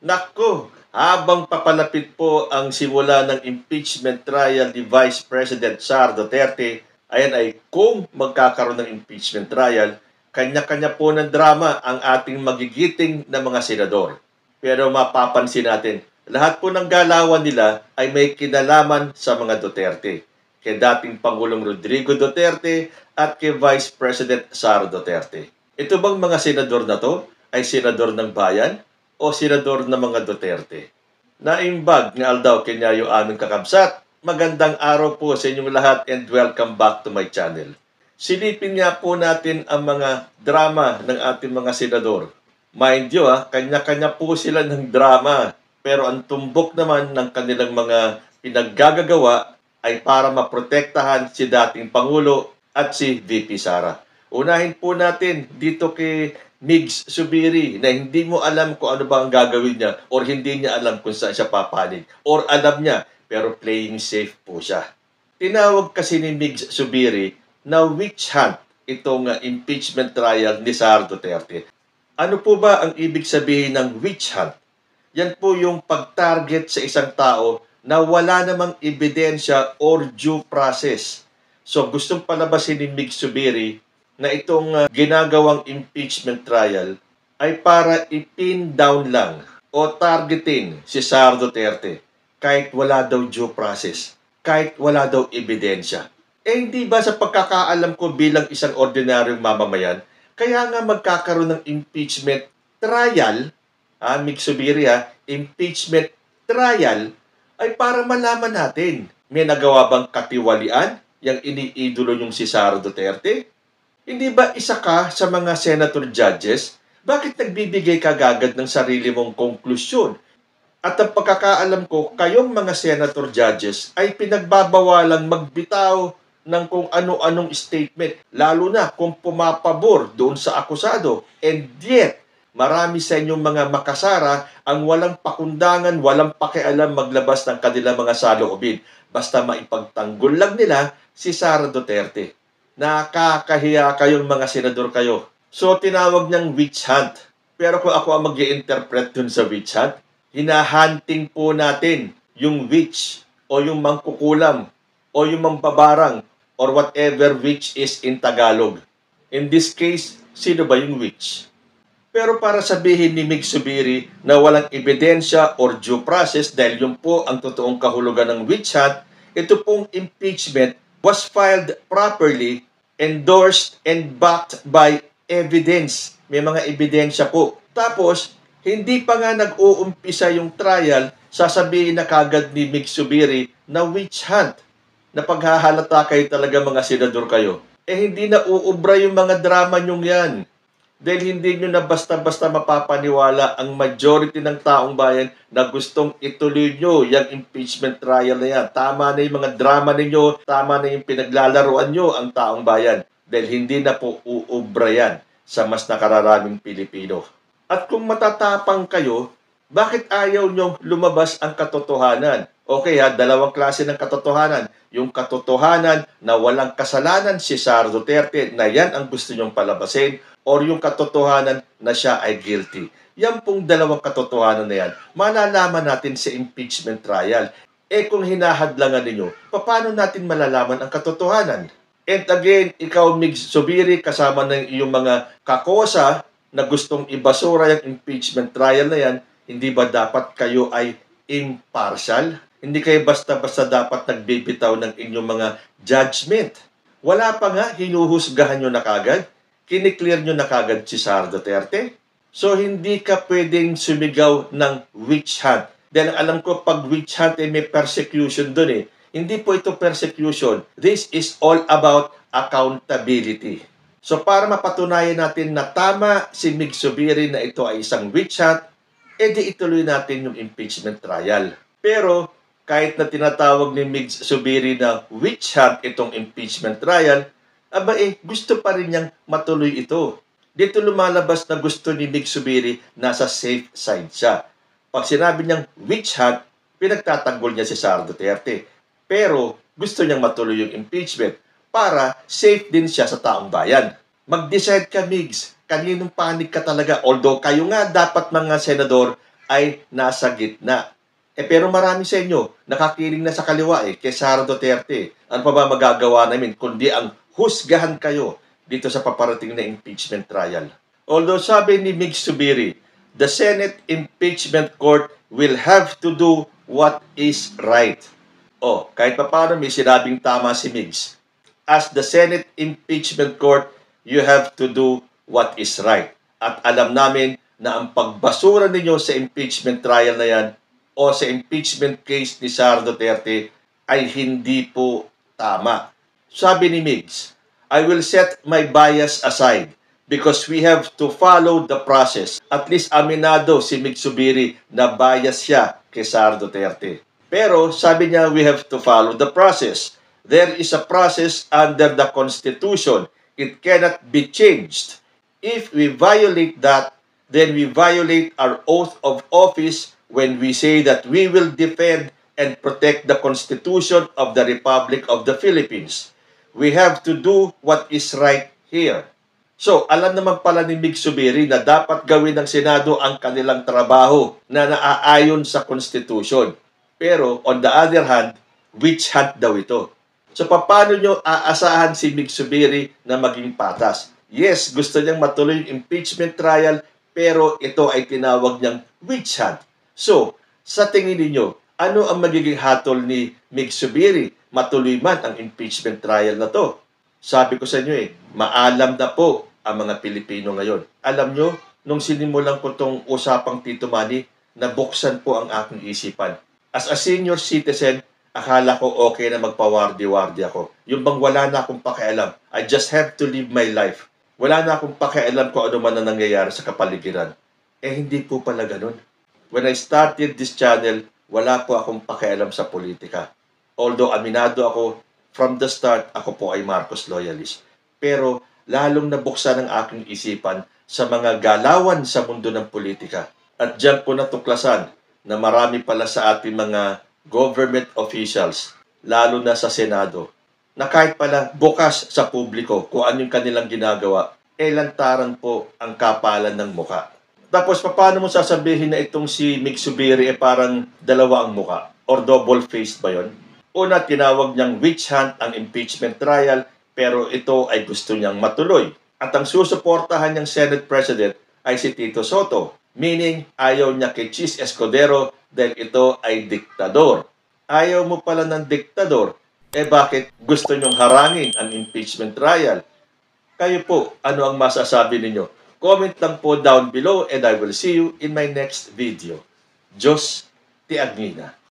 Naku, habang papalapit po ang simula ng impeachment trial ni Vice President Sara Duterte, ayan ay kung magkakaroon ng impeachment trial, kanya-kanya po ng drama ang ating magigiting na mga senador. Pero mapapansin natin, lahat po ng galawan nila ay may kinalaman sa mga Duterte. Kay dating Pangulong Rodrigo Duterte at kay Vice President Sara Duterte. Ito bang mga senador na to ay senador ng bayan o senador ng mga Duterte? Naimbag nga aldaw kinyayo aming kakabsat. Magandang araw po sa inyong lahat and welcome back to my channel. Silipin nga po natin ang mga drama ng ating mga senador. Mind you, kanya-kanya po sila ng drama. Pero ang tumbok naman ng kanilang mga pinaggagawa ay para maprotektahan si dating Pangulo at si VP Sara. Unahin po natin dito kay Migs Zubiri na hindi mo alam kung ano ba ang gagawin niya or hindi niya alam kung saan siya papanig. Or alam niya pero playing safe po siya. Tinawag kasi ni Migs Zubiri na witch hunt itong impeachment trial ni Sara Duterte. Ano po ba ang ibig sabihin ng witch hunt? Yan po yung pag-target sa isang tao na wala namang ebidensya or due process. So gustong palabasin ni Migs Zubiri na itong ginagawang impeachment trial ay para ipin down lang o targetin si Sara Duterte kahit wala daw due process, kahit wala daw ebidensya. Hindi ba sa pagkakaalam ko bilang isang ordinaryong mamamayan, kaya nga magkakaroon ng impeachment trial, Migs Zubiri, impeachment trial ay para malaman natin, may nagawa bang katiwalian yung iniidolo yung si Sara Duterte? Hindi ba isa ka sa mga senator judges? Bakit nagbibigay ka agad ng sarili mong konklusyon? At ang pagkakaalam ko, kayong mga senator judges ay pinagbabawalang magbitaw ng kung ano-anong statement, lalo na kung pumapabor doon sa akusado. And yet, marami sa inyong mga makasara ang walang pakundangan, walang pakialam maglabas ng kanilang mga saloobin. Basta maipagtanggol lang nila si Sara Duterte. Nakakahiya kayong mga senador kayo. So, tinawag niyang witch hunt. Pero kung ako ang mag-i-interpret dun sa witch hunt, hinahunting po natin yung witch o yung mangkukulam o yung mambabarang or whatever witch is in Tagalog. In this case, sino ba yung witch? Pero para sabihin ni Migs Zubiri na walang ebidensya or due process dahil yun po ang totoong kahulugan ng witch hunt, ito pong impeachment was filed properly, endorsed, and backed by evidence. May mga ebidensya po. Tapos, hindi pa nga nag-uumpisa yung trial, sasabihin na kagad ni Migs Zubiri na witch hunt. Na paghahalata kayo talaga mga senador kayo. Hindi na uubra yung mga drama nyong yan. Dahil hindi nyo na basta-basta mapapaniwala ang majority ng taong bayan na gustong ituloy nyo yung impeachment trial na yan. Tama na yung mga drama ninyo, tama na yung pinaglalaroan nyo ang taong bayan. Dahil hindi na po uubra yan sa mas nakararaming Pilipino. At kung matatapang kayo, bakit ayaw nyong lumabas ang katotohanan? Okay dalawang klase ng katotohanan. Yung katotohanan na walang kasalanan si Sara Duterte na yan ang gusto nyong palabasin or yung katotohanan na siya ay guilty. Yan pong dalawang katotohanan na yan, malalaman natin sa impeachment trial. Kung hinahadlangan ninyo, paano natin malalaman ang katotohanan? And again, ikaw Migs Zubiri, kasama ng iyong mga kakosa na gustong ibasura yung impeachment trial na yan, hindi ba dapat kayo ay impartial? Hindi kayo basta-basta dapat nagbibitaw ng inyong mga judgment. Wala pa nga, hinuhusgahan nyo na kagad. Kiniklear nyo na kagad si Sara Duterte. So, hindi ka pwedeng sumigaw ng witch hunt. Dahil alam ko, pag witch hunt, may persecution dun . Hindi po ito persecution. This is all about accountability. So, para mapatunayan natin na tama si Migs Zubiri na ito ay isang witch hunt, di ituloy natin yung impeachment trial. Pero, kahit na tinatawag ni Migs Zubiri na witch hunt itong impeachment trial, gusto pa rin niyang matuloy ito. Dito lumalabas na gusto ni Migs Zubiri nasa safe side siya. Pag sinabi niyang witch hunt, pinagtatanggol niya si Sara Duterte. Pero gusto niyang matuloy yung impeachment para safe din siya sa taong bayan. Mag-decide ka, Migs. Kaninong panig ka talaga? Although kayo nga dapat mga senador ay nasa gitna. Pero marami sa inyo, nakakiling na sa kaliwa kay Sara Duterte. Ano pa ba magagawa namin kundi ang husgahan kayo dito sa paparating na impeachment trial? Although sabi ni Mig Zubiri, the Senate Impeachment Court will have to do what is right. Kahit pa paano may sinabing tama si Migs. As the Senate Impeachment Court, you have to do what is right. At alam namin na ang pagbasura ninyo sa impeachment trial na yan o sa impeachment case ni Sara Duterte ay hindi po tama. Sabi ni Migs, I will set my bias aside because we have to follow the process. At least aminado si Mig Zubiri na bias siya kay Sara Duterte. Pero sabi niya, we have to follow the process. There is a process under the Constitution. It cannot be changed. If we violate that, then we violate our oath of office when we say that we will defend and protect the Constitution of the Republic of the Philippines. We have to do what is right here. So, alam naman pala ni Mig Zubiri na dapat gawin ng Senado ang kanilang trabaho na naaayon sa Constitution. Pero, on the other hand, witch hunt daw ito. So, paano nyo aasahan si Mig Zubiri na maging patas? Yes, gusto niyang matuloy yung impeachment trial, pero ito ay tinawag niyang witch hunt. So, sa tingin niyo, ano ang magiging hatol ni Mig Zubiri? Matuloy man ang impeachment trial na to. Sabi ko sa inyo maalam na po ang mga Pilipino ngayon. Alam nyo, nung sinimulan ko itong usapang Tito Manny, nabuksan po ang aking isipan. As a senior citizen, akala ko okay na magpawardi-wardi ako. Yung bang wala na akong pakialam. I just have to live my life. Wala na akong pakialam kung ano man ang nangyayari sa kapaligiran. Hindi po pala ganun. When I started this channel, wala po akong pakialam sa politika. Although aminado ako, from the start, ako po ay Marcos loyalist. Pero lalong nabuksan ang aking isipan sa mga galawan sa mundo ng politika. At diyan ko natuklasan na marami pala sa ating mga government officials, lalo na sa Senado, na kahit pala bukas sa publiko kung ano yung kanilang ginagawa, lantaran po ang kapalan ng muka. Tapos, paano mo sasabihin na itong si Mig Zubiri parang dalawa ang muka? Or double-faced ba yun? Una, tinawag niyang witch hunt ang impeachment trial, pero ito ay gusto niyang matuloy. At ang susuportahan niyang Senate President ay si Tito Soto. Meaning, ayaw niya kay Chis Escudero dahil ito ay diktador. Ayaw mo pala ng diktador, bakit gusto niyong harangin ang impeachment trial? Kayo po, ano ang masasabi ninyo? Comment lang po down below and I will see you in my next video. Diyos ti Agnina.